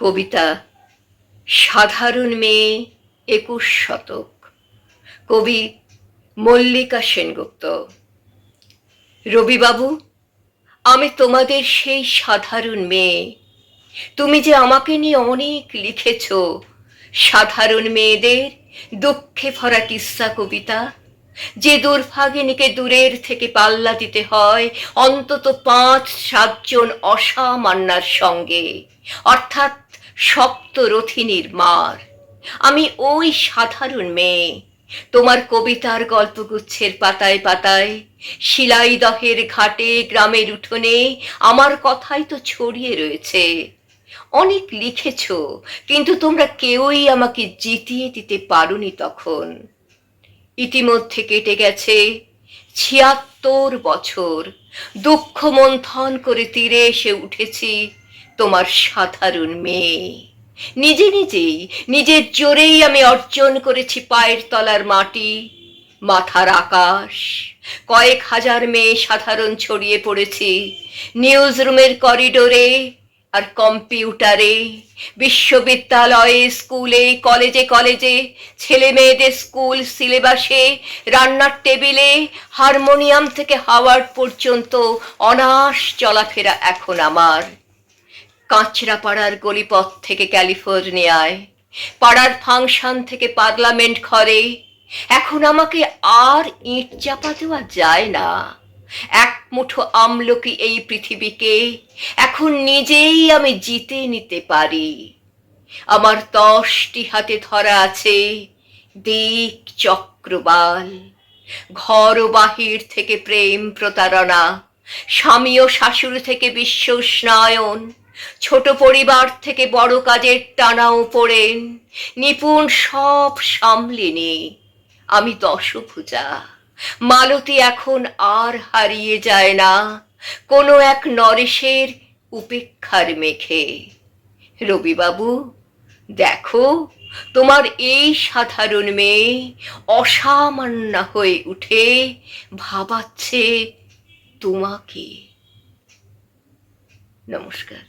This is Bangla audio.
কবিতা সাধারণ মেয়ে ২১ শতক। কবি মল্লিকা সেনগুপ্ত। রবিবাবু, আমি তোমাদের সেই সাধারণ মেয়ে। তুমি যে আমাকে নিয়ে অনেক লিখেছ, সাধারণ মেয়েদের দুঃখে ভরা কিস্সা কবিতা, যে দুর্ভাগিনীকে দূরের থেকে পাল্লা দিতে হয় অন্তত ৫-৭ জন অসামান্যার সঙ্গে, অর্থাৎ সপ্তরথিনীর মার। আমি ওই সাধারণ মেয়ে। তোমার কবিতার গল্পগুচ্ছের পাতায় পাতায়, শিলাইদহের ঘাটে, গ্রামের উঠোনে আমার কথাই তো ছড়িয়ে রয়েছে। অনেক লিখেছ, কিন্তু তোমরা কেউই আমাকে জিতিয়ে দিতে পারোনি তখন। ইতিমধ্যে কেটে গেছে ৭৬ বছর। দুঃখ মন্থন করে তীরে এসে উঠেছি তোমার সাধারণ মেয়ে। নিজে নিজেই, নিজের জোরেই আমি অর্জন করেছি পায়ের তলার মাটি, মাথার আকাশ। কয়েক হাজার মেয়ে সাধারণ ছড়িয়ে পড়েছি নিউজ রুমের করিডোরে আর কম্পিউটারে, বিশ্ববিদ্যালয়ে, স্কুলে, কলেজে কলেজে, ছেলে মেয়েদের স্কুল সিলেবাসে, রান্নার টেবিলে, হারমোনিয়াম থেকে হাওয়ার্ড পর্যন্ত অনাস চলাফেরা এখন আমার। কাঁচরাপাড়ার গলিপথ থেকে ক্যালিফোর্নিয়ায়, পাড়ার ফাংশন থেকে পার্লামেন্ট ঘরে, এখন আমাকে আর ইট চাপা দেওয়া যায় না। এক মুঠো আমলকি এই পৃথিবীকে এখন নিজেই আমি জিতে নিতে পারি। আমার 10টি হাতে ধরা আছে দিক চক্রবাল। ঘর ও বাহির থেকে প্রেম প্রতারণা, স্বামী ও শাশুড়ি থেকে বিশ্ব উষ্ণায়ন, ছোট পরিবার থেকে বড় কাজের টানাও পড়েন, নিপুণ সব সামলিনি আমি দশভুজা। মালতী এখন আর হারিয়ে যায় না কোনো এক নরেশের উপেক্ষার মেঘে। রবিবাবু, দেখো, তোমার এই সাধারণ মেয়ে অসামান্য হয়ে উঠে ভাবাচ্ছে তোমাকে। নমস্কার।